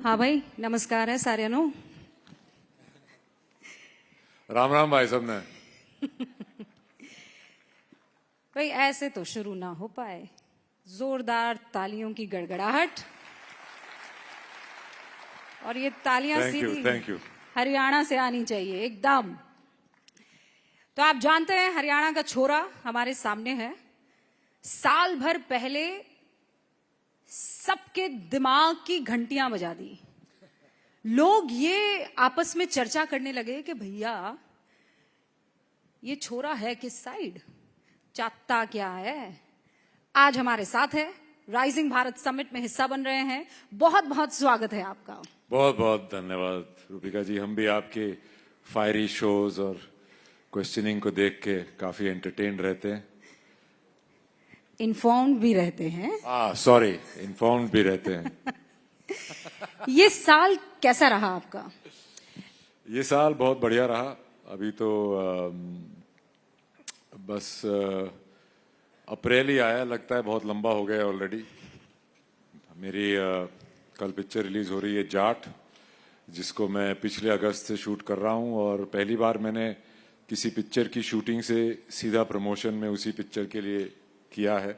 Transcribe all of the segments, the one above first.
हाँ भाई, नमस्कार है साਰਿਆਂ राम राम भाई साहब ने। भाई ऐसे तो शुरू ना हो पाए, जोरदार तालियों की गड़गड़ाहट। और ये तालियां सीधी थैंक यू। हरियाणा से आनी चाहिए एकदम। तो आप जानते हैं हरियाणा का छोरा हमारे सामने है। साल भर पहले सबके दिमाग की घंटियां बजा दी। लोग ये आपस में चर्चा करने लगे कि भैया ये छोरा है किस साइड, चाहता क्या है। आज हमारे साथ है, राइजिंग भारत समिट में हिस्सा बन रहे हैं। बहुत बहुत स्वागत है आपका। बहुत बहुत धन्यवाद रूपिका जी। हम भी आपके फायरी शोज और क्वेश्चनिंग को देख के काफी एंटरटेन रहते हैं। इन्फॉर्म्ड भी रहते हैं। सॉरी, इन्फॉर्म्ड भी रहते हैं। ये साल कैसा रहा आपका? ये साल बहुत बढ़िया रहा। अभी तो बस अप्रैल ही आया, लगता है बहुत लंबा हो गया ऑलरेडी। मेरी कल पिक्चर रिलीज हो रही है जाट, जिसको मैं पिछले अगस्त से शूट कर रहा हूं। और पहली बार मैंने किसी पिक्चर की शूटिंग से सीधा प्रमोशन में उसी पिक्चर के लिए किया है।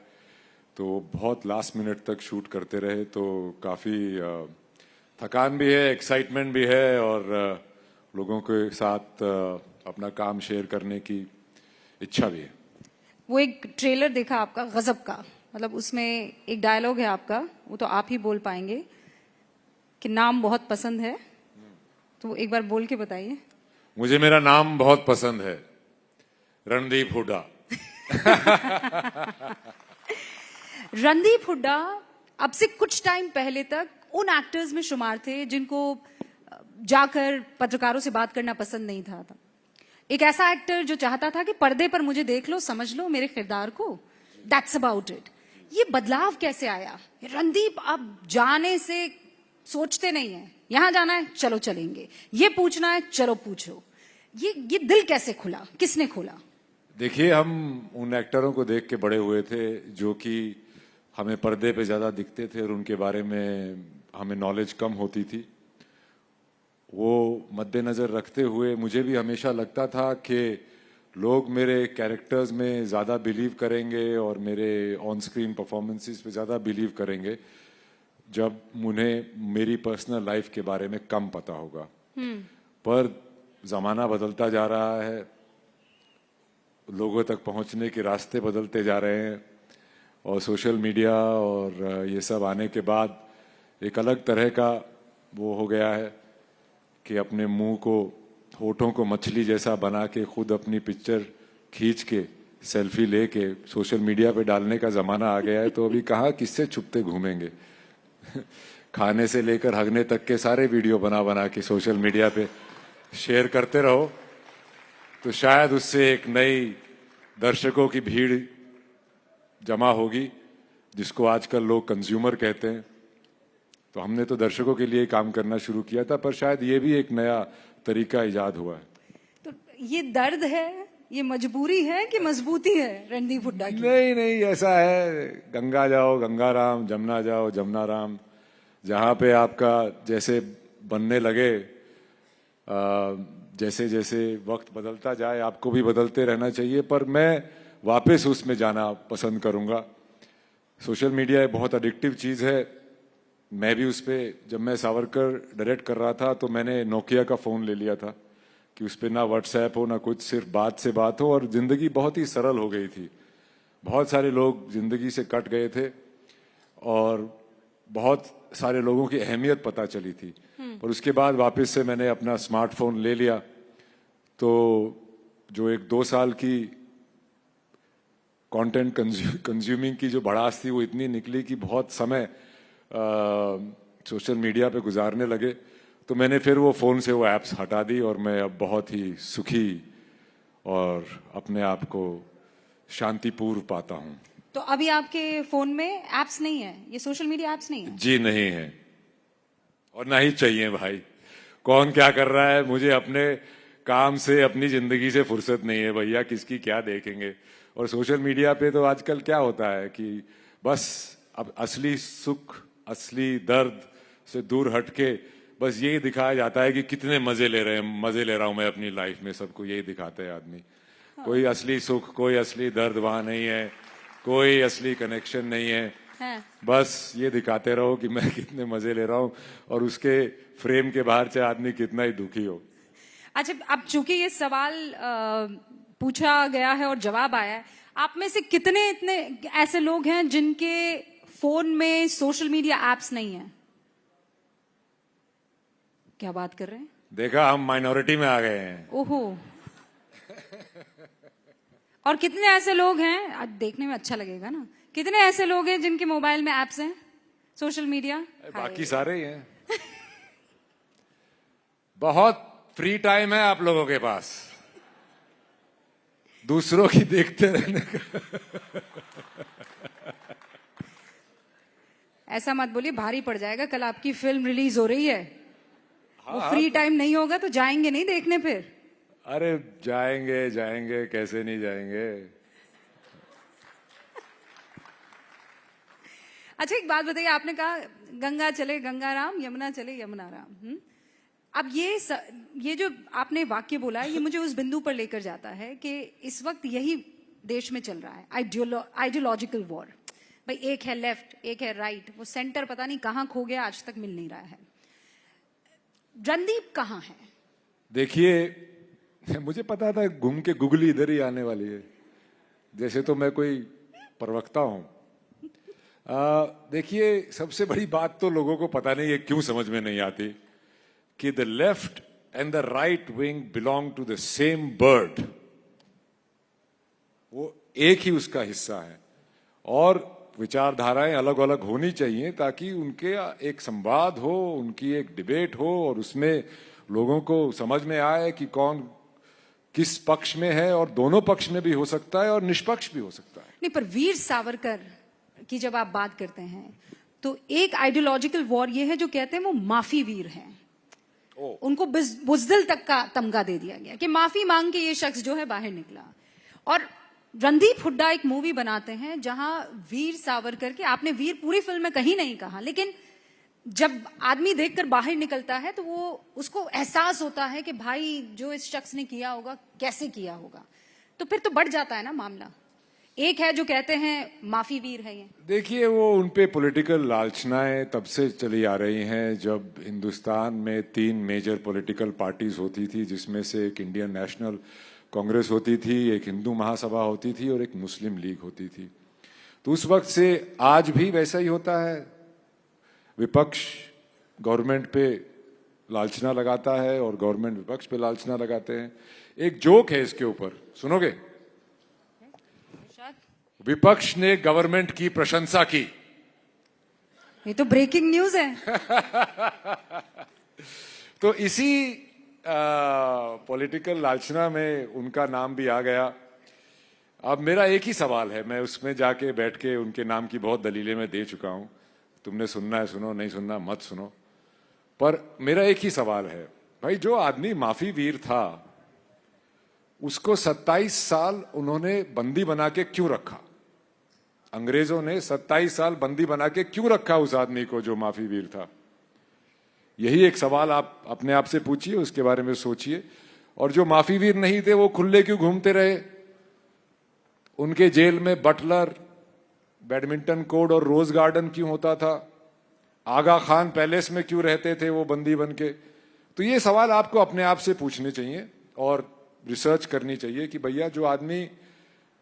तो बहुत लास्ट मिनट तक शूट करते रहे, तो काफ़ी थकान भी है, एक्साइटमेंट भी है, और लोगों के साथ अपना काम शेयर करने की इच्छा भी है। वो एक ट्रेलर देखा आपका गजब का, मतलब उसमें एक डायलॉग है आपका, वो तो आप ही बोल पाएंगे कि नाम बहुत पसंद है। तो एक बार बोल के बताइए। मुझे मेरा नाम बहुत पसंद है, रणदीप हुड्डा। रणदीप हुड्डा अब से कुछ टाइम पहले तक उन एक्टर्स में शुमार थे जिनको जाकर पत्रकारों से बात करना पसंद नहीं था। एक ऐसा एक्टर जो चाहता था कि पर्दे पर मुझे देख लो, समझ लो मेरे किरदार को, दैट्स अबाउट इट। ये बदलाव कैसे आया? रणदीप अब जाने से सोचते नहीं है, यहां जाना है चलो चलेंगे, ये पूछना है चलो पूछो। ये दिल कैसे खुला, किसने खोला? देखिए, हम उन एक्टरों को देख के बड़े हुए थे जो कि हमें पर्दे पे ज़्यादा दिखते थे और उनके बारे में हमें नॉलेज कम होती थी। वो मद्देनज़र रखते हुए मुझे भी हमेशा लगता था कि लोग मेरे कैरेक्टर्स में ज़्यादा बिलीव करेंगे और मेरे ऑन स्क्रीन परफॉर्मेंसेस पे ज़्यादा बिलीव करेंगे जब उन्हें मेरी पर्सनल लाइफ के बारे में कम पता होगा। पर ज़माना बदलता जा रहा है, लोगों तक पहुंचने के रास्ते बदलते जा रहे हैं, और सोशल मीडिया और ये सब आने के बाद एक अलग तरह का वो हो गया है कि अपने मुंह को, होठों को मछली जैसा बना के खुद अपनी पिक्चर खींच के सेल्फी लेके सोशल मीडिया पे डालने का ज़माना आ गया है। तो अभी कहाँ किससे छुपते घूमेंगे। खाने से लेकर हगने तक के सारे वीडियो बना बना के सोशल मीडिया पे शेयर करते रहो, तो शायद उससे एक नई दर्शकों की भीड़ जमा होगी, जिसको आजकल लोग कंज्यूमर कहते हैं। तो हमने तो दर्शकों के लिए काम करना शुरू किया था, पर शायद ये भी एक नया तरीका इजाद हुआ है। तो ये दर्द है, ये मजबूरी है कि मजबूती है रणदीप हुड्डा की? नहीं, ऐसा है, गंगा जाओ गंगा राम, जमुना जाओ जमुना राम। जहाँ पे आपका जैसे बनने लगे, जैसे जैसे वक्त बदलता जाए आपको भी बदलते रहना चाहिए। पर मैं वापस उसमें जाना पसंद करूंगा। सोशल मीडिया एक बहुत एडिक्टिव चीज़ है। मैं भी उस पर, जब मैं सावरकर डायरेक्ट कर रहा था तो मैंने नोकिया का फ़ोन ले लिया था कि उस पर ना व्हाट्सएप हो ना कुछ, सिर्फ बात से बात हो, और ज़िंदगी बहुत ही सरल हो गई थी। बहुत सारे लोग ज़िंदगी से कट गए थे और बहुत सारे लोगों की अहमियत पता चली थी। और उसके बाद वापस से मैंने अपना स्मार्टफोन ले लिया, तो जो एक 2 साल की कंटेंट कंज्यूमिंग की जो भड़ास थी वो इतनी निकली कि बहुत समय सोशल मीडिया पे गुजारने लगे। तो मैंने फिर वो फ़ोन से वो ऐप्स हटा दी और मैं अब बहुत ही सुखी और अपने आप को शांतिपूर्व पाता हूँ। तो अभी आपके फोन में एप्स नहीं है, ये सोशल मीडिया एप्स नहीं है? जी नहीं है, और ना ही चाहिए भाई। कौन क्या कर रहा है, मुझे अपने काम से, अपनी जिंदगी से फुर्सत नहीं है भैया, किसकी क्या देखेंगे। और सोशल मीडिया पे तो आजकल क्या होता है कि बस अब असली सुख, असली दर्द, से दूर हटके बस यही दिखाया जाता है कि कितने मजे ले रहा हूं मैं अपनी लाइफ में, सबको यही दिखाता है आदमी। कोई असली सुख, कोई असली दर्द वहां नहीं है, कोई असली कनेक्शन नहीं है। बस ये दिखाते रहो कि मैं कितने मजे ले रहा हूं और उसके फ्रेम के बाहर चाहे आदमी कितना ही दुखी हो। अच्छा, अब चूंकि ये सवाल पूछा गया है और जवाब आया है, आप में से कितने इतने ऐसे लोग हैं जिनके फोन में सोशल मीडिया एप्स नहीं है? क्या बात कर रहे हैं? देखा, हम माइनॉरिटी में आ गए हैं। ओहो। और कितने ऐसे लोग हैं, आज देखने में अच्छा लगेगा ना, कितने ऐसे लोग हैं जिनके मोबाइल में एप्स हैं सोशल मीडिया? बाकी सारे ही हैं। बहुत फ्री टाइम है आप लोगों के पास दूसरों की देखते रहने का। ऐसा मत बोलिए, भारी पड़ जाएगा। कल आपकी फिल्म रिलीज हो रही है, वो फ्री टाइम नहीं होगा तो जाएंगे नहीं देखने फिर? अरे जाएंगे जाएंगे, कैसे नहीं जाएंगे। अच्छा, एक बात बताइए, आपने कहा गंगा चले गंगा राम, यमुना चले यमुना राम। अब ये जो आपने वाक्य बोला है, ये मुझे उस बिंदु पर लेकर जाता है कि इस वक्त यही देश में चल रहा है, आइडियोलॉजिकल वॉर। भाई, एक है लेफ्ट, एक है राइट, वो सेंटर पता नहीं कहां खो गया, आज तक मिल नहीं रहा है। रणदीप कहां है? देखिए, मुझे पता था घूम के गुगली इधर ही आने वाली है, जैसे तो मैं कोई प्रवक्ता हूं। देखिए, सबसे बड़ी बात तो लोगों को पता नहीं है, क्यों समझ में नहीं आती, कि the left and the right wing belong to the same bird. वो एक ही उसका हिस्सा है और विचारधाराएं अलग अलग होनी चाहिए ताकि उनके एक संवाद हो, उनकी एक डिबेट हो और उसमें लोगों को समझ में आए कि कौन किस पक्ष में है, और दोनों पक्ष में भी हो सकता है और निष्पक्ष भी हो सकता है। नहीं, पर वीर सावरकर की जब आप बात करते हैं तो एक आइडियोलॉजिकल वॉर ये है जो कहते हैं वो माफी वीर हैं। उनको बुज़दिल तक का तमगा दे दिया गया कि माफी मांग के ये शख्स जो है बाहर निकला। और रणदीप हुड्डा एक मूवी बनाते हैं जहां वीर सावरकर के, आपने वीर पूरी फिल्म में कहीं नहीं कहा, लेकिन जब आदमी देखकर बाहर निकलता है तो वो उसको एहसास होता है कि भाई जो इस शख्स ने किया होगा कैसे किया होगा, तो फिर तो बढ़ जाता है ना मामला। एक है जो कहते हैं माफी वीर है ये। देखिए, वो उनपे पॉलिटिकल लालचनाएं तब से चली आ रही हैं जब हिंदुस्तान में 3 मेजर पॉलिटिकल पार्टीज होती थी, जिसमें से एक इंडियन नेशनल कांग्रेस होती थी, एक हिंदू महासभा होती थी और एक मुस्लिम लीग होती थी। तो उस वक्त से आज भी वैसा ही होता है। विपक्ष गवर्नमेंट पे लालचना लगाता है और गवर्नमेंट विपक्ष पे लालचना लगाते हैं। एक जोक है इसके ऊपर, सुनोगे? विपक्ष ने गवर्नमेंट की प्रशंसा की। ये तो ब्रेकिंग न्यूज है। तो इसी पॉलिटिकल लालचना में उनका नाम भी आ गया। अब मेरा एक ही सवाल है, मैं उसमें जाके बैठ के उनके नाम की बहुत दलीलें मैं दे चुका हूं, तुमने सुनना है सुनो, नहीं सुनना मत सुनो। पर मेरा एक ही सवाल है, भाई जो आदमी माफी वीर था उसको 27 साल उन्होंने बंदी बना के क्यों रखा? अंग्रेजों ने 27 साल बंदी बना के क्यों रखा उस आदमी को जो माफी वीर था? यही एक सवाल आप अपने आप से पूछिए, उसके बारे में सोचिए। और जो माफी वीर नहीं थे वो खुले क्यों घूमते रहे? उनके जेल में बटलर, बैडमिंटन कोर्ट और रोज गार्डन क्यों होता था? आगा खान पैलेस में क्यों रहते थे वो बंदी बन के? तो ये सवाल आपको अपने आप से पूछने चाहिए और रिसर्च करनी चाहिए कि भैया जो आदमी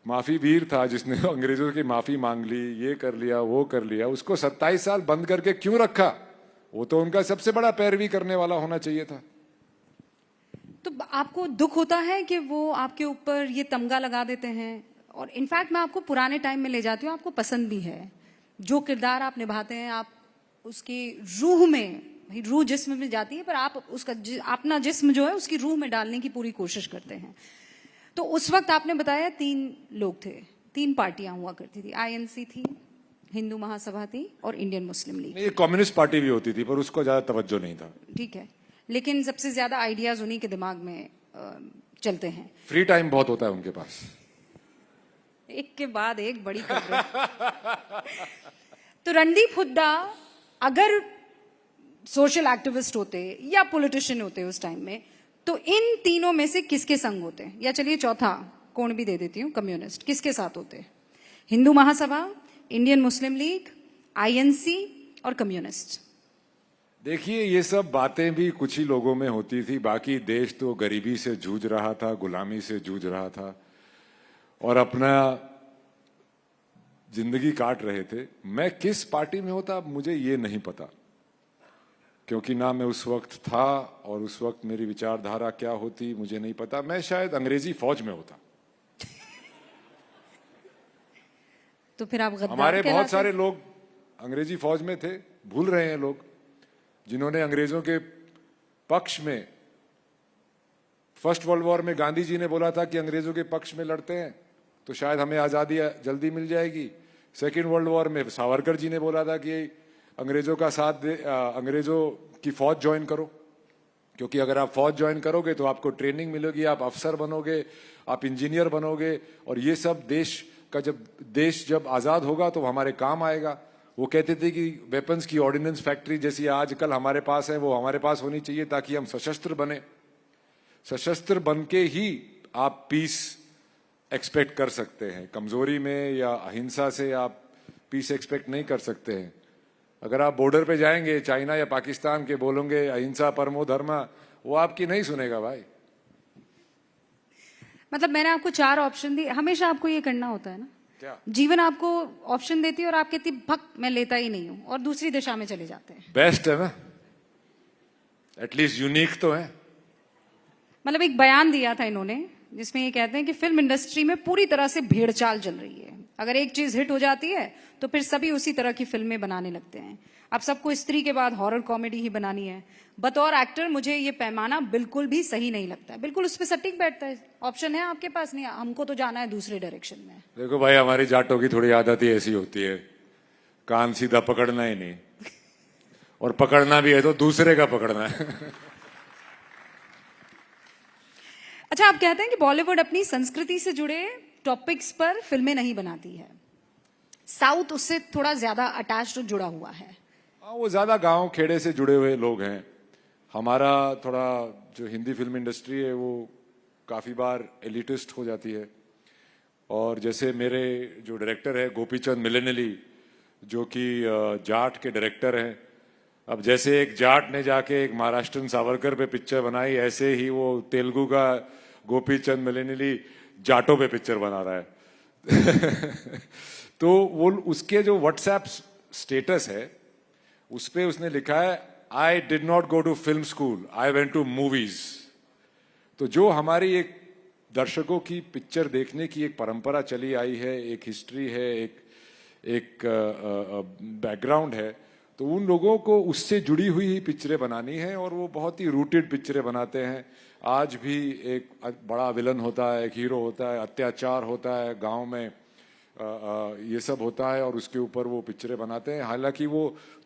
माफी वीर था, जिसने अंग्रेजों की माफी मांग ली, ये कर लिया वो कर लिया, उसको 27 साल बंद करके क्यों रखा? वो तो उनका सबसे बड़ा पैरवी करने वाला होना चाहिए था। तो आपको दुख होता है कि वो आपके ऊपर ये तमगा लगा देते हैं? और इनफैक्ट मैं आपको पुराने टाइम में ले जाती हूँ, आपको पसंद भी है जो किरदार आप निभाते हैं, आप उसकी रूह में, भाई रूह जिस्म में जाती है पर आप उसका अपना जिस्म जो है उसकी रूह में डालने की पूरी कोशिश करते हैं। तो उस वक्त आपने बताया 3 लोग थे, 3 पार्टियां हुआ करती थी, आईएनसी थी, हिंदू महासभा थी और इंडियन मुस्लिम लीग। ये कम्युनिस्ट पार्टी भी होती थी पर उसको ज्यादा तवज्जो नहीं था। ठीक है, लेकिन सबसे ज्यादा आइडियाज उन्हीं के दिमाग में चलते हैं। फ्री टाइम बहुत होता है उनके पास, एक के बाद एक बड़ी खबरें। तो रणदीप हुड्डा अगर सोशल एक्टिविस्ट होते या पॉलिटिशियन होते उस टाइम में, तो इन तीनों में से किसके संग होते? या चलिए चौथा कोण भी दे देती हूँ, कम्युनिस्ट, किसके साथ होते? Hindu Mahasabha, Indian Muslim league, INC और कम्युनिस्ट। देखिए, ये सब बातें भी कुछ ही लोगों में होती थी, बाकी देश तो गरीबी से जूझ रहा था, गुलामी से जूझ रहा था और अपना जिंदगी काट रहे थे। मैं किस पार्टी में होता मुझे ये नहीं पता, क्योंकि ना मैं उस वक्त था और उस वक्त मेरी विचारधारा क्या होती मुझे नहीं पता। मैं शायद अंग्रेजी फौज में होता। तो फिर आप गद्दार हमारे बहुत कहलाते? सारे लोग अंग्रेजी फौज में थे, भूल रहे हैं लोग, जिन्होंने अंग्रेजों के पक्ष में, फर्स्ट वर्ल्ड वॉर में गांधी जी ने बोला था कि अंग्रेजों के पक्ष में लड़ते हैं तो शायद हमें आजादी जल्दी मिल जाएगी। सेकेंड वर्ल्ड वॉर में सावरकर जी ने बोला था कि अंग्रेजों का साथ दे, अंग्रेजों की फौज ज्वाइन करो, क्योंकि अगर आप फौज ज्वाइन करोगे तो आपको ट्रेनिंग मिलेगी, आप अफसर बनोगे, आप इंजीनियर बनोगे और ये सब देश जब आजाद होगा तो हमारे काम आएगा। वो कहते थे कि वेपन्स की ऑर्डिनेंस फैक्ट्री जैसी आजकल हमारे पास है वो हमारे पास होनी चाहिए ताकि हम सशस्त्र बने। सशस्त्र बन के ही आप पीस एक्सपेक्ट कर सकते हैं, कमजोरी में या अहिंसा से आप पीस एक्सपेक्ट नहीं कर सकते हैं। अगर आप बॉर्डर पे जाएंगे चाइना या पाकिस्तान के, बोलोगे अहिंसा परमो धर्मा, वो आपकी नहीं सुनेगा भाई। मतलब मैंने आपको 4 ऑप्शन दिए, हमेशा आपको ये करना होता है ना? क्या? जीवन आपको ऑप्शन देती है और आप कहती भक मैं लेता ही नहीं हूं और दूसरी दिशा में चले जाते हैं। बेस्ट है ना, एटलीस्ट यूनिक तो है। मतलब एक बयान दिया था इन्होंने जिसमें ये कहते हैं कि फिल्म इंडस्ट्री में पूरी तरह से भेड़चाल चल रही है। अगर एक चीज हिट हो जाती है तो फिर सभी उसी तरह की फिल्में बनाने लगते हैं। अब सबको स्त्री के बाद हॉरर कॉमेडी ही बनानी है। बतौर एक्टर मुझे ये पैमाना बिल्कुल भी सही नहीं लगता है, बिल्कुल उस पर सटीक बैठता है। ऑप्शन है आपके पास, नहीं हमको तो जाना है दूसरे डायरेक्शन में। देखो भाई, हमारी जाटों की थोड़ी आदत ही ऐसी होती है, कान सीधा पकड़ना ही नहीं, और पकड़ना भी है तो दूसरे का पकड़ना है। अच्छा, आप कहते हैं कि बॉलीवुड अपनी संस्कृति से जुड़े टॉपिक्स पर फिल्में नहीं बनाती है, साउथ उससे थोड़ा ज्यादा अटैच्ड और जुड़ा हुआ है। वो ज्यादा गांव खेड़े से जुड़े हुए लोग हैं। हमारा थोड़ा जो हिंदी फिल्म इंडस्ट्री है वो काफी बार एलिटिस्ट हो जाती है। और जैसे मेरे जो डायरेक्टर है गोपीचंद मिलेनिली, जो कि जाट के डायरेक्टर हैं, अब जैसे एक जाट ने जाके एक महाराष्ट्रन सावरकर पे पिक्चर बनाई, ऐसे ही वो तेलुगु का गोपीचंद मिलेनिली जाटों पे पिक्चर बना रहा है। तो वो उसके जो व्हाट्सएप स्टेटस है उस पे उसने लिखा है, I did not go to film school, I went to movies. तो जो हमारी एक दर्शकों की पिक्चर देखने की एक परंपरा चली आई है, एक हिस्ट्री है, एक बैकग्राउंड है, तो उन लोगों को उससे जुड़ी हुई ही पिक्चरें बनानी है और वो बहुत ही रूटेड पिक्चरें बनाते हैं। आज भी एक बड़ा विलन होता है, एक हीरो होता है, अत्याचार होता है गांव में, ये सब होता है और उसके ऊपर वो पिक्चरें बनाते हैं। हालांकि वो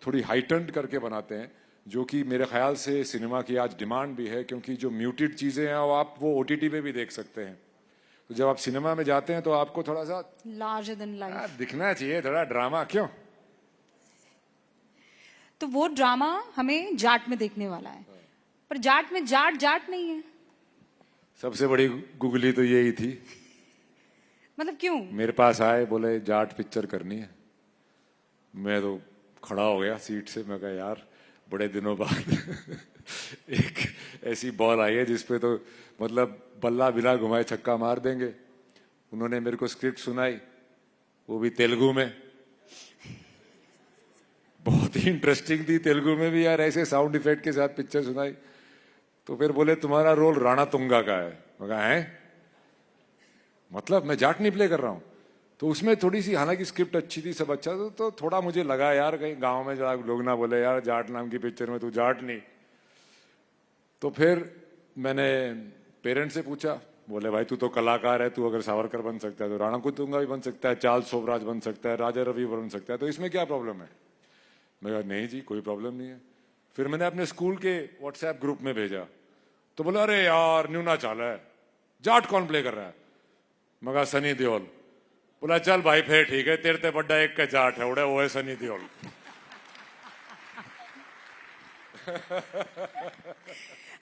थोड़ी हाइटन्ड करके बनाते हैं, जो कि मेरे ख्याल से सिनेमा की आज डिमांड भी है, क्योंकि जो म्यूटेड चीजें हैं वो ओटीटी पे भी देख सकते हैं। तो जब आप सिनेमा में जाते हैं तो आपको थोड़ा सा लार्जर देन लाइफ दिखना चाहिए, थोड़ा ड्रामा। क्यों? तो वो ड्रामा हमें जाट में देखने वाला है, पर जाट में जाट नहीं है। सबसे बड़ी गुगली तो यही थी। मतलब क्यों? मेरे पास आए, बोले जाट पिक्चर करनी है। मैं तो खड़ा हो गया सीट से, मैं कहा यार बड़े दिनों बाद एक ऐसी बॉल आई है जिसपे तो मतलब बल्ला बिला घुमाए छक्का मार देंगे। उन्होंने मेरे को स्क्रिप्ट सुनाई, वो भी तेलुगु में, बहुत ही इंटरेस्टिंग थी। तेलुगु में भी यार ऐसे साउंड इफेक्ट के साथ पिक्चर सुनाई। तो फिर बोले तुम्हारा रोल राणा तुंगा का है। मैं कहा है, मतलब मैं जाट नहीं प्ले कर रहा हूं। तो उसमें थोड़ी सी, हालांकि स्क्रिप्ट अच्छी थी, सब अच्छा था, तो थोड़ा मुझे लगा यार कहीं गांव में जरा लोग ना बोले यार जाट नाम की पिक्चर में तू जाट नहीं। तो फिर मैंने पेरेंट्स से पूछा, बोले भाई तू तो कलाकार है, तू अगर सावरकर बन सकता है तो राणा कुतुंगा भी बन सकता है, चार्ल्स सोबराज बन सकता है, राजा रवि बन सकता है, तो इसमें क्या प्रॉब्लम है? मैं कहा नहीं जी कोई प्रॉब्लम नहीं है। फिर मैंने अपने स्कूल के व्हाट्सएप ग्रुप में भेजा, तो बोला अरे यार न्यूना चाल है, जाट कौन प्ले कर रहा है? मैं कहा सनी देओल। बोला चल भाई फिर ठीक है, तेरे ते बड्डा एक का जाट है, उड़े वो है सनी देओल।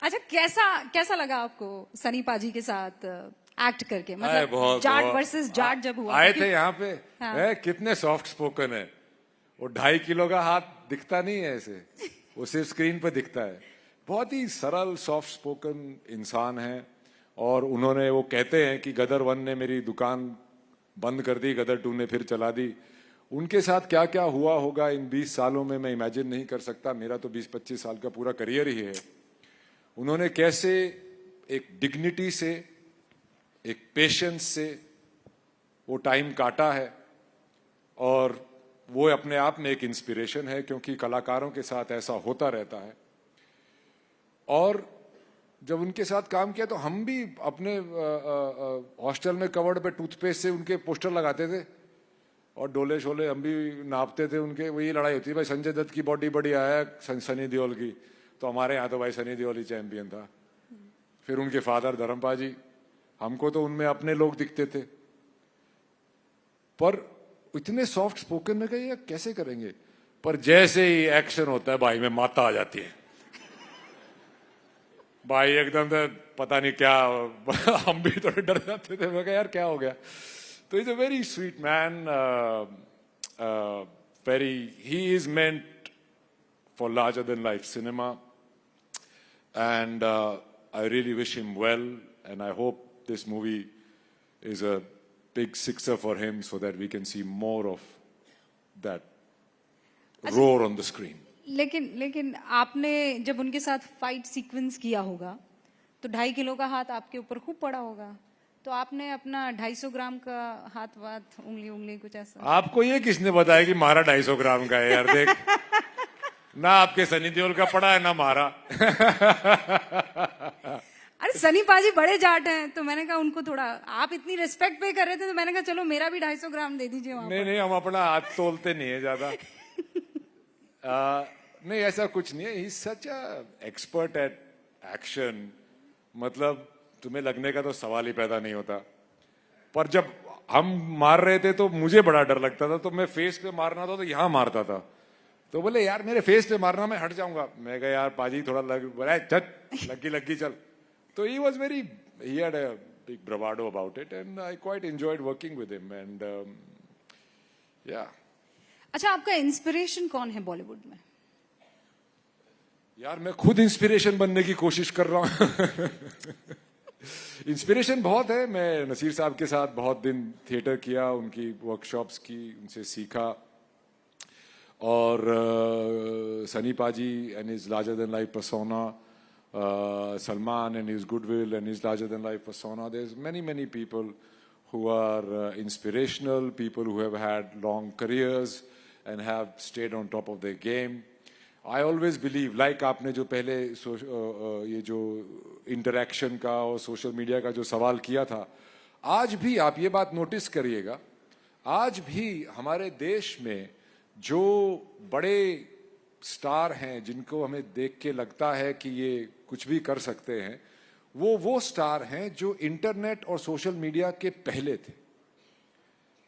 अच्छा, कैसा कैसा लगा आपको सनी पाजी के साथ एक्ट करके? अरे मतलब बहुत जाट बहुत। वर्सेस जाट जब हुआ आए था, थे यहाँ पे, हाँ। कितने सॉफ्ट स्पोकन है। वो 2.5 किलो का हाथ दिखता नहीं है ऐसे, वो सिर्फ स्क्रीन पे दिखता है। बहुत ही सरल सॉफ्ट स्पोकन इंसान है। और उन्होंने, वो कहते हैं कि गदर 1 ने मेरी दुकान बंद कर दी, गदर 2 ने फिर चला दी। उनके साथ क्या क्या हुआ होगा इन 20 सालों में मैं इमेजिन नहीं कर सकता। मेरा तो 20-25 साल का पूरा करियर ही है। उन्होंने कैसे एक डिग्निटी से, एक पेशेंस से वो टाइम काटा है, और वो अपने आप में एक इंस्पिरेशन है, क्योंकि कलाकारों के साथ ऐसा होता रहता है। और जब उनके साथ काम किया तो हम भी अपने हॉस्टल में कवर्ड पे टूथपेस्ट से उनके पोस्टर लगाते थे, और डोले शोले हम भी नापते थे उनके। वही लड़ाई होती है, भाई संजय दत्त की बॉडी बड़ी है सनी देओल की, तो हमारे यहाँ तो भाई सनी देओल ही चैंपियन था। फिर उनके फादर धर्मपा जी, हमको तो उनमें अपने लोग दिखते थे। पर इतने सॉफ्ट स्पोकन में कहिए कैसे करेंगे, पर जैसे ही एक्शन होता है भाई में माता आ जाती है। भाई एकदम से पता नहीं क्या हम भी थोड़े डर जाते थे। मैं कहा यार क्या हो गया। तो is a very sweet man, very, he is meant for larger than life cinema, and I really wish him well, and I hope this movie is a big sixer for him so that we can see more of that roar on the screen. लेकिन आपने जब उनके साथ fight sequence किया होगा तो 2.5 kilo का हाथ आपके ऊपर खूब पड़ा होगा, तो आपने अपना 250 ग्राम का हाथ वाथ उंगली कुछ ऐसा? आपको ये किसने बताया कि मारा 250 ग्राम का है यार? देख ना आपके सनी देओल का पड़ा है ना मारा। अरे सनी पाजी बड़े जाट हैं, तो मैंने कहा उनको थोड़ा, आप इतनी रिस्पेक्ट पे कर रहे थे तो मैंने कहा चलो मेरा भी 250 ग्राम दे दीजिए वहां नहीं नहीं, हम अपना हाथ तोलते नहीं है ज्यादा। नहीं ऐसा कुछ नहीं है। ही सच अ एक्सपर्ट एट एक्शन, मतलब तुम्हें लगने का तो सवाल ही पैदा नहीं होता। पर जब हम मार रहे थे तो मुझे बड़ा डर लगता था, तो मैं फेस पे मारना था तो यहां मारता था। तो बोले यार मेरे फेस पे मारना, मैं हट जाऊंगा। मैं कहा यार पाजी थोड़ा लगी चल। तो he was very, he had a big bravado about it, and I quite enjoyed working with him, and yeah. अच्छा, आपका इंस्पिरेशन कौन है बॉलीवुड में? यार मैं खुद इंस्पिरेशन बनने की कोशिश कर रहा हूँ। इंस्पिरेशन बहुत है। मैं नसीर साहब के साथ बहुत दिन थिएटर किया, उनकी वर्कशॉप्स की, उनसे सीखा। और सनी पाजी and his larger than life persona, Salman and his goodwill and his larger than life persona. There's many people who are inspirational, people who have had long careers and have stayed on top of their game. I always believe, like आपने जो पहले ये जो interaction का और social media का जो सवाल किया था, आज भी आप ये बात नोटिस करिएगा, आज भी हमारे देश में जो बड़े स्टार हैं जिनको हमें देख के लगता है कि ये कुछ भी कर सकते हैं, वो स्टार हैं जो इंटरनेट और सोशल मीडिया के पहले थे।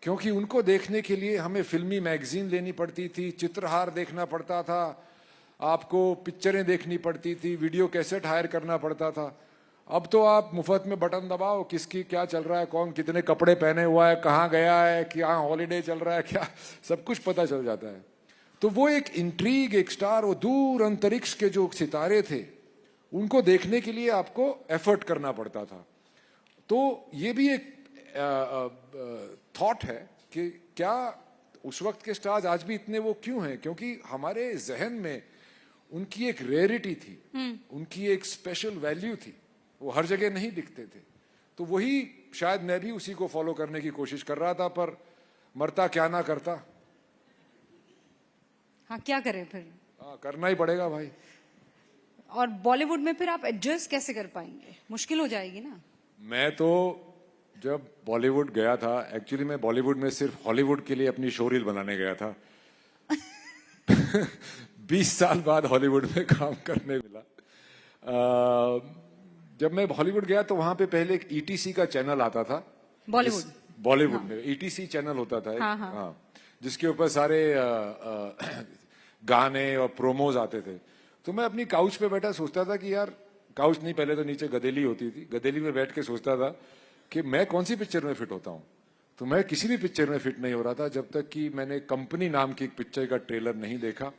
क्योंकि उनको देखने के लिए हमें फिल्मी मैगजीन लेनी पड़ती थी, चित्रहार देखना पड़ता था, आपको पिक्चरें देखनी पड़ती थी, वीडियो कैसेट हायर करना पड़ता था। अब तो आप मुफ्त में बटन दबाओ, किसकी क्या चल रहा है, कौन कितने कपड़े पहने हुआ है, कहाँ गया है, क्या हॉलीडे चल रहा है, क्या सब कुछ पता चल जाता है। तो वो एक इंट्रीग, एक स्टार, वो दूर अंतरिक्ष के जो सितारे थे, उनको देखने के लिए आपको एफर्ट करना पड़ता था। तो ये भी एक थॉट है कि क्या उस वक्त के स्टार्स आज भी इतने वो क्यों हैं? क्योंकि हमारे जहन में उनकी एक रेयरिटी थी, उनकी एक स्पेशल वैल्यू थी, वो हर जगह नहीं दिखते थे। तो वही शायद मैं भी उसी को फॉलो करने की कोशिश कर रहा था, पर मरता क्या ना करता। हाँ, क्या करें फिर? हाँ, करना ही पड़ेगा भाई। और बॉलीवुड में फिर आप एडजस्ट कैसे कर पाएंगे? मुश्किल हो जाएगी ना। मैं तो जब बॉलीवुड गया था, एक्चुअली मैं बॉलीवुड में सिर्फ हॉलीवुड के लिए अपनी शो रील बनाने गया था। 20 साल बाद हॉलीवुड में काम करने मिला। जब मैं हॉलीवुड गया तो वहां पे पहले एक ईटीसी का चैनल आता था बॉलीवुड में ईटीसी चैनल होता था। जिसके ऊपर सारे गाने और प्रोमोज आते थे। तो मैं अपनी काउच पे बैठा सोचता था कि यार, काउच नहीं, पहले तो नीचे गदेली होती थी, गदेली में बैठ के सोचता था कि मैं कौन सी पिक्चर में फिट होता हूं। तो मैं किसी भी पिक्चर में फिट नहीं हो रहा था जब तक कि मैंने कंपनी नाम की एक पिक्चर का ट्रेलर नहीं देखा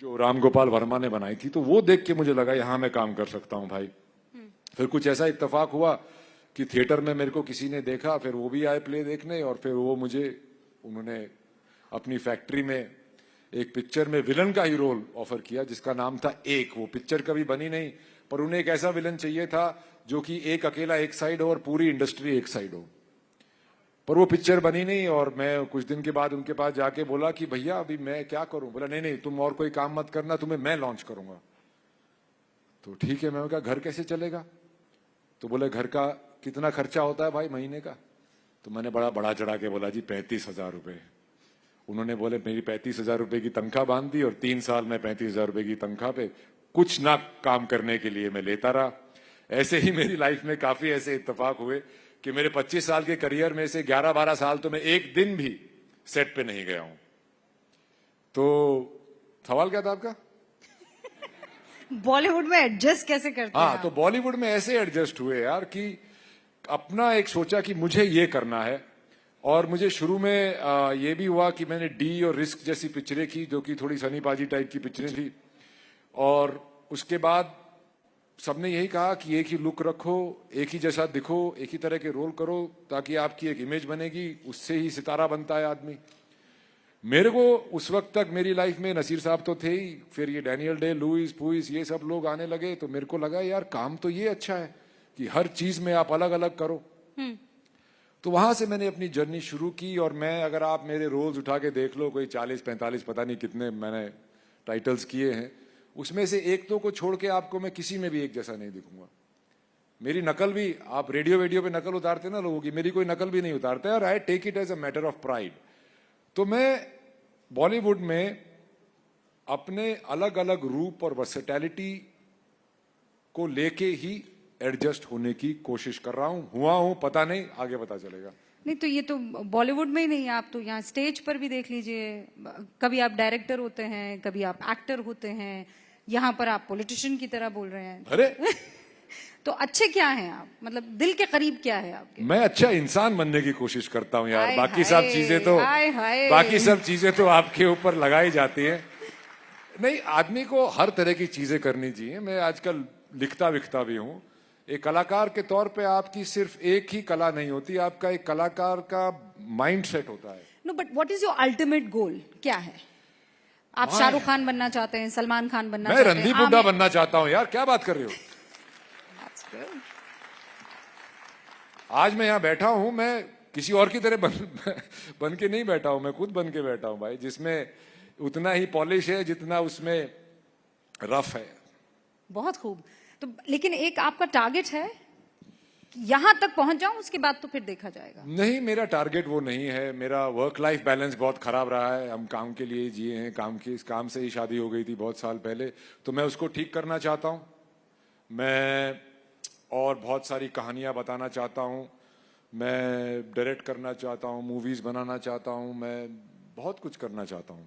जो राम गोपाल वर्मा ने बनाई थी। तो वो देख के मुझे लगा यहां मैं काम कर सकता हूं भाई। फिर कुछ ऐसा इत्तेफाक हुआ कि थिएटर में मेरे को किसी ने देखा, फिर वो भी आए प्ले देखने, और फिर वो मुझे, उन्होंने अपनी फैक्ट्री में एक पिक्चर में विलन का ही रोल ऑफर किया जिसका नाम था एक। वो पिक्चर कभी बनी नहीं, पर उन्हें एक ऐसा विलन चाहिए था जो कि एक अकेला एक साइड हो और पूरी इंडस्ट्री एक साइड हो। पर वो पिक्चर बनी नहीं, और मैं कुछ दिन के बाद उनके पास जाके बोला कि भैया अभी मैं क्या करूं। बोला नहीं नहीं, तुम और कोई काम मत करना, तुम्हें मैं लॉन्च करूंगा। तो ठीक है, मैं कहा घर कैसे चलेगा। तो बोले घर का कितना खर्चा होता है भाई महीने का। तो मैंने बड़ा चढ़ा के बोला जी 35,000 रुपए। उन्होंने बोले मेरी 35,000 रुपए की तनख्वाह बांध दी, और 3 साल में 35,000 रुपए की तनख्वाह पे कुछ ना काम करने के लिए मैं लेता रहा। ऐसे ही मेरी लाइफ में काफी ऐसे इत्तेफाक हुए कि मेरे 25 साल के करियर में से 11-12 साल तो मैं एक दिन भी सेट पे नहीं गया हूं। तो सवाल क्या था आपका? बॉलीवुड में एडजस्ट कैसे करते हैं हाँ, तो बॉलीवुड में ऐसे एडजस्ट हुए यार कि अपना एक सोचा कि मुझे ये करना है। और मुझे शुरू में ये भी हुआ कि मैंने डी और रिस्क जैसी पिक्चरें की जो कि थोड़ी सनी पाजी टाइप की पिक्चरें थी। और उसके बाद सबने यही कहा कि एक ही लुक रखो, एक ही जैसा दिखो, एक ही तरह के रोल करो ताकि आपकी एक इमेज बनेगी, उससे ही सितारा बनता है आदमी। मेरे को उस वक्त तक मेरी लाइफ में नसीर साहब तो थे ही, फिर ये डैनियल डे लुइस पुइस ये सब लोग आने लगे। तो मेरे को लगा यार काम तो ये अच्छा है कि हर चीज में आप अलग अलग करो। तो वहां से मैंने अपनी जर्नी शुरू की। और मैं, अगर आप मेरे रोल्स उठा के देख लो, कोई 40-45 पता नहीं कितने मैंने टाइटल्स किए हैं, उसमें से एक दो को छोड़ के आपको मैं किसी में भी एक जैसा नहीं दिखूंगा। मेरी नकल भी, आप रेडियो वेडियो पे नकल उतारते ना लोगों की, मेरी कोई नकल भी नहीं उतारता है, और I take it as a matter of pride. तो मैं बॉलीवुड में अपने अलग अलग रूप और वर्सेटैलिटी को लेके ही एडजस्ट होने की कोशिश कर रहा हूं। हुआ हूं पता नहीं, आगे पता चलेगा। नहीं तो ये तो बॉलीवुड में ही नहीं, आप तो यहाँ स्टेज पर भी देख लीजिए, कभी आप डायरेक्टर होते हैं, कभी आप एक्टर होते हैं, यहाँ पर आप पॉलिटिशियन की तरह बोल रहे हैं। अरे तो अच्छे क्या हैं आप, मतलब दिल के करीब क्या है आपके? मैं अच्छा इंसान बनने की कोशिश करता हूं यार। हाय बाकी हाय, सब चीजें तो हाय हाय। बाकी सब चीजें तो आपके ऊपर लगाई जाती है। नहीं, आदमी को हर तरह की चीजें करनी चाहिए। मैं आजकल लिखता विखता भी हूं। एक कलाकार के तौर पे आपकी सिर्फ एक ही कला नहीं होती, आपका एक कलाकार का माइंड सेट होता है। No but what is your ultimate goal, क्या है? आप शाहरुख खान बनना चाहते हैं, सलमान खान बनना मैं चाहते हैं? रणदीप हुड्डा बनना चाहता हूं यार, क्या बात कर रहे हो। आज मैं यहाँ बैठा हूं, मैं किसी और की तरह बन के नहीं बैठा हूं, मैं खुद बन के बैठा हूं भाई, जिसमें उतना ही पॉलिश है जितना उसमें रफ है। बहुत खूब। तो लेकिन एक आपका टारगेट है कि यहां तक पहुंच जाऊं, उसके बाद तो फिर देखा जाएगा? नहीं, मेरा टारगेट वो नहीं है। मेरा वर्क लाइफ बैलेंस बहुत खराब रहा है। हम काम के लिए जिए हैं, इस काम से ही शादी हो गई थी बहुत साल पहले। तो मैं उसको ठीक करना चाहता हूं। मैं और बहुत सारी कहानियां बताना चाहता हूं। मैं डायरेक्ट करना चाहता हूं, मूवीज बनाना चाहता हूं, मैं बहुत कुछ करना चाहता हूं।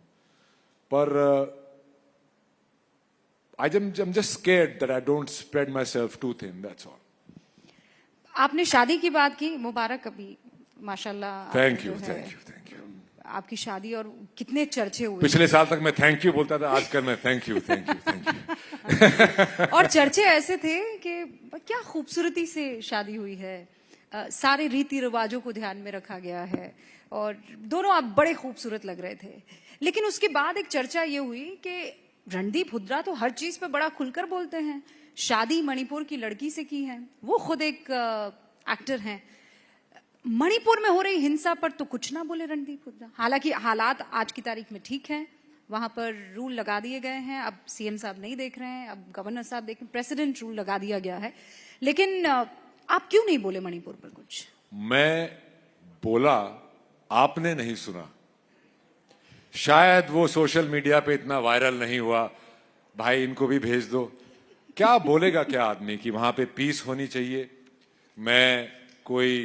पर I'm just scared that I don't spread myself too thin, that's all. आपने शादी की बात की, मुबारक अभी माशाल्लाह। Thank you, thank you, thank you. आपकी शादी, और कितने चर्चे हुए। पिछले साल तक मैं थैंक यू बोलता था, आजकल मैं thank you thank you thank you. और चर्चे ऐसे थे कि क्या खूबसूरती से शादी हुई है, सारे रीति रिवाजों को ध्यान में रखा गया है, और दोनों आप बड़े खूबसूरत लग रहे थे। लेकिन उसके बाद एक चर्चा ये हुई कि रणदीप हुड्डा तो हर चीज पे बड़ा खुलकर बोलते हैं, शादी मणिपुर की लड़की से की है, वो खुद एक एक्टर हैं, मणिपुर में हो रही हिंसा पर तो कुछ ना बोले रणदीप हुड्डा। हालांकि हालात आज की तारीख में ठीक हैं, वहां पर रूल लगा दिए गए हैं, अब सीएम साहब नहीं देख रहे हैं, अब गवर्नर साहब देख रहे हैं, प्रेसिडेंट रूल लगा दिया गया है। लेकिन आप क्यों नहीं बोले मणिपुर पर कुछ? मैं बोला, आपने नहीं सुना। शायद वो सोशल मीडिया पे इतना वायरल नहीं हुआ। भाई इनको भी भेज दो। क्या बोलेगा क्या आदमी कि वहां पे पीस होनी चाहिए। मैं कोई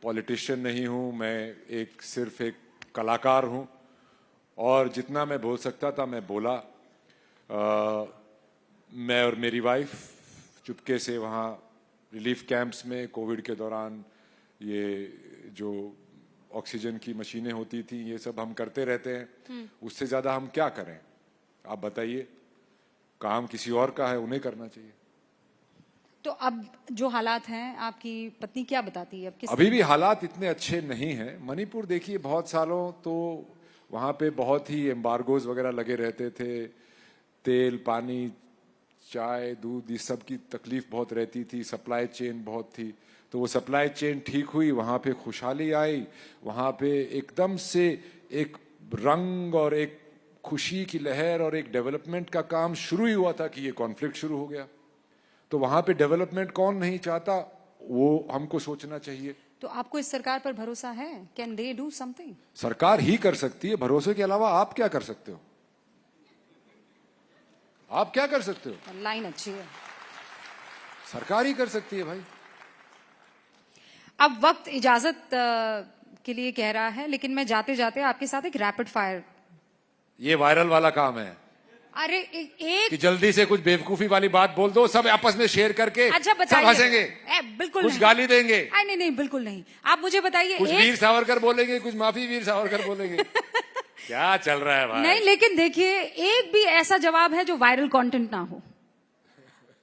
पॉलिटिशियन नहीं हूं, मैं सिर्फ एक कलाकार हूं, और जितना मैं बोल सकता था मैं बोला। मैं और मेरी वाइफ चुपके से वहाँ रिलीफ कैंप्स में कोविड के दौरान ये जो ऑक्सीजन की मशीनें होती थी ये सब हम करते रहते हैं। उससे ज्यादा हम क्या करें आप बताइए। काम किसी और का है, उन्हें करना चाहिए। तो अब जो हालात हैं आपकी पत्नी क्या बताती है? अब किस अभी भी हालात इतने अच्छे नहीं हैं। मणिपुर देखिए बहुत सालों तो वहां पे बहुत ही एम्बार्गोज वगैरह लगे रहते थे। तेल, पानी, चाय, दूध, इस सब की तकलीफ बहुत रहती थी। सप्लाई चेन बहुत थी। तो वो सप्लाई चेन ठीक हुई, वहां पे खुशहाली आई, वहां पे एकदम से एक रंग और एक खुशी की लहर और एक डेवलपमेंट का काम शुरू ही हुआ था कि ये कॉन्फ्लिक्ट शुरू हो गया। तो वहां पे डेवलपमेंट कौन नहीं चाहता, वो हमको सोचना चाहिए। तो आपको इस सरकार पर भरोसा है? Can they do something? सरकार ही कर सकती है। भरोसे के अलावा आप क्या कर सकते हो? आप क्या कर सकते हो? लाइन अच्छी है। सरकार ही कर सकती है भाई। अब वक्त इजाजत के लिए कह रहा है, लेकिन मैं जाते जाते आपके साथ एक रैपिड फायर। ये वायरल वाला काम है अरे एक कि जल्दी से कुछ बेवकूफी वाली बात बोल दो, सब आपस में शेयर करके अच्छा सब बताइए। हंसेंगे, बिल्कुल कुछ नहीं। गाली देंगे। नहीं नहीं बिल्कुल नहीं। आप मुझे बताइए कुछ वीर सावरकर बोलेंगे, कुछ माफी वीर सावरकर बोलेंगे। क्या चल रहा है भाई? नहीं, लेकिन देखिए एक भी ऐसा जवाब है जो वायरल कंटेंट ना हो।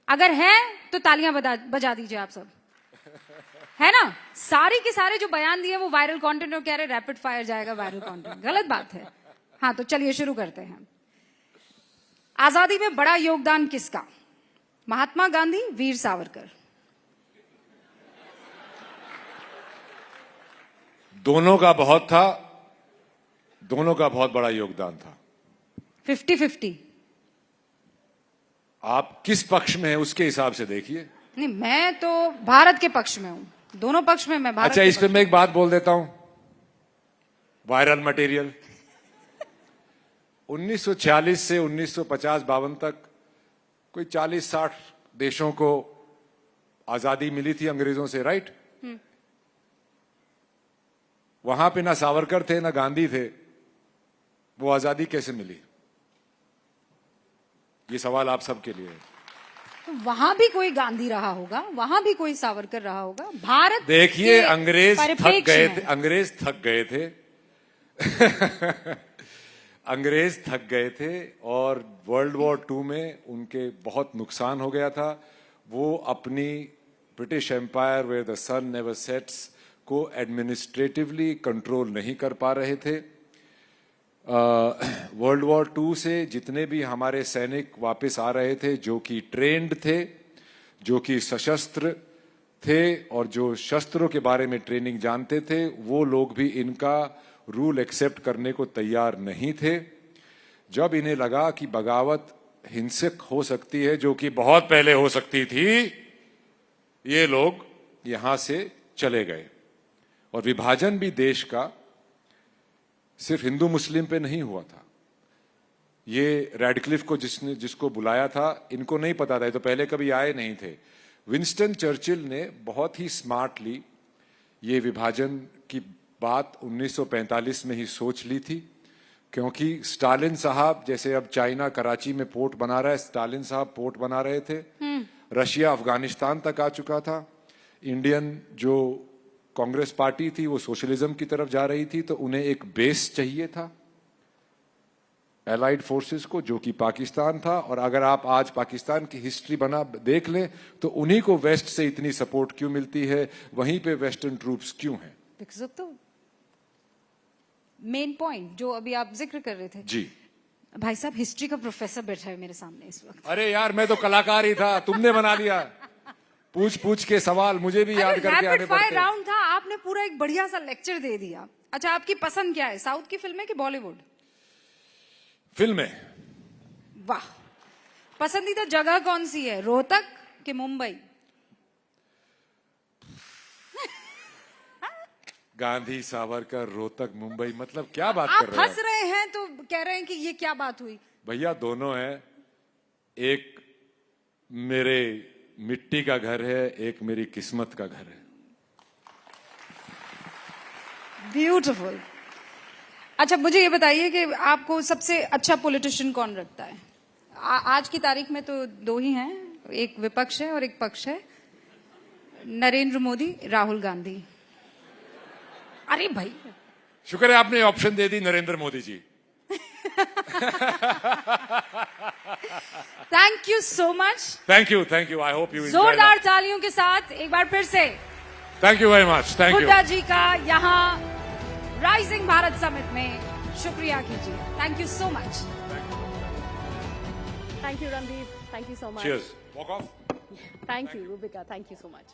अगर है तो तालियां बजा दीजिए आप सब, है ना? सारे के सारे जो बयान दिए वो वायरल कंटेंट और कह रहे रैपिड फायर जाएगा वायरल कंटेंट। गलत बात है। हाँ तो चलिए शुरू करते हैं। आजादी में बड़ा योगदान किसका? महात्मा गांधी, वीर सावरकर? दोनों का बहुत था, दोनों का बहुत बड़ा योगदान था। 50-50। आप किस पक्ष में है उसके हिसाब से देखिए। नहीं, मैं तो भारत के पक्ष में हूं। दोनों पक्ष में मैं भारत अच्छा, के इस पे मैं एक बात बोल देता हूं, वायरल मटेरियल। 1940 से 1950-52 तक कोई 40-60 देशों को आजादी मिली थी अंग्रेजों से, राइट? वहां पे ना सावरकर थे ना गांधी थे, वो आजादी कैसे मिली? ये सवाल आप सबके लिए है। तो वहां भी कोई गांधी रहा होगा, वहां भी कोई सावरकर रहा होगा। भारत देखिए, के अंग्रेज थक परिप्रेक्ष्य गए में। थे, अंग्रेज थक गए थे। अंग्रेज थक गए थे और वर्ल्ड वॉर 2 में उनके बहुत नुकसान हो गया था। वो अपनी British empire where the sun never sets को एडमिनिस्ट्रेटिवली कंट्रोल नहीं कर पा रहे थे। वर्ल्ड वॉर 2 से जितने भी हमारे सैनिक वापस आ रहे थे, जो कि ट्रेंड थे, जो कि सशस्त्र थे और जो शस्त्रों के बारे में ट्रेनिंग जानते थे, वो लोग भी इनका रूल एक्सेप्ट करने को तैयार नहीं थे। जब इन्हें लगा कि बगावत हिंसक हो सकती है, जो कि बहुत पहले हो सकती थी, ये लोग यहां से चले गए। और विभाजन भी देश का सिर्फ हिंदू मुस्लिम पे नहीं हुआ था। ये रैडक्लिफ को जिसको बुलाया था, इनको नहीं पता था, तो पहले कभी आए नहीं थे। विंस्टन चर्चिल ने बहुत ही स्मार्टली ये विभाजन की बात 1945 में ही सोच ली थी, क्योंकि स्टालिन साहब, जैसे अब चाइना कराची में पोर्ट बना रहा है, स्टालिन साहब पोर्ट बना रहे थे। रशिया अफगानिस्तान तक आ चुका था। इंडियन जो कांग्रेस पार्टी थी वो सोशलिज्म की तरफ जा रही थी, तो उन्हें एक बेस चाहिए था एलाइड फोर्सेस को, जो कि पाकिस्तान था। और अगर आप आज पाकिस्तान की हिस्ट्री देख लें तो उन्हीं को वेस्ट से इतनी सपोर्ट क्यों मिलती है, वहीं पे वेस्टर्न ट्रूप्स क्यों हैं? Because of the main point जो अभी आप जिक्र कर रहे थे। जी भाई साहब, हिस्ट्री का प्रोफेसर बैठा है मेरे सामने इस वक्त। अरे यार, मैं तो कलाकार ही था, तुमने बना दिया। पूछ पूछ के सवाल मुझे भी याद करके आने रैपिड फायर पड़ते। राउंड था, आपने पूरा एक बढ़िया सा लेक्चर दे दिया। अच्छा, आपकी पसंद क्या है, साउथ की फिल्में कि बॉलीवुड? फिल्में। वाह। पसंदीदा जगह कौन सी है, रोहतक कि मुंबई? गांधी, सावरकर, रोहतक, मुंबई, मतलब क्या बात आप कर रहे हंस हैं? रहे हैं तो कह रहे हैं कि ये क्या बात हुई? भैया दोनों है। एक मेरे मिट्टी का घर है, एक मेरी किस्मत का घर है। ब्यूटीफुल। अच्छा, मुझे ये बताइए कि आपको सबसे अच्छा पॉलिटिशियन कौन लगता है? आज की तारीख में तो दो ही हैं, एक विपक्ष है और एक पक्ष है, नरेंद्र मोदी, राहुल गांधी। अरे भाई, शुक्र है आपने ऑप्शन दे दी, Narendra Modi ji. Thank you so much. Thank you, thank you. I hope you जोरदार तालियों के साथ एक बार फिर से thank you very much. Thank you Hooda ji का यहाँ राइजिंग भारत समिट में शुक्रिया कीजिए। Thank you so much. Thank you, Randeep. Thank you so much. Cheers. Walk off. Thank you, Rubika. Thank you so much.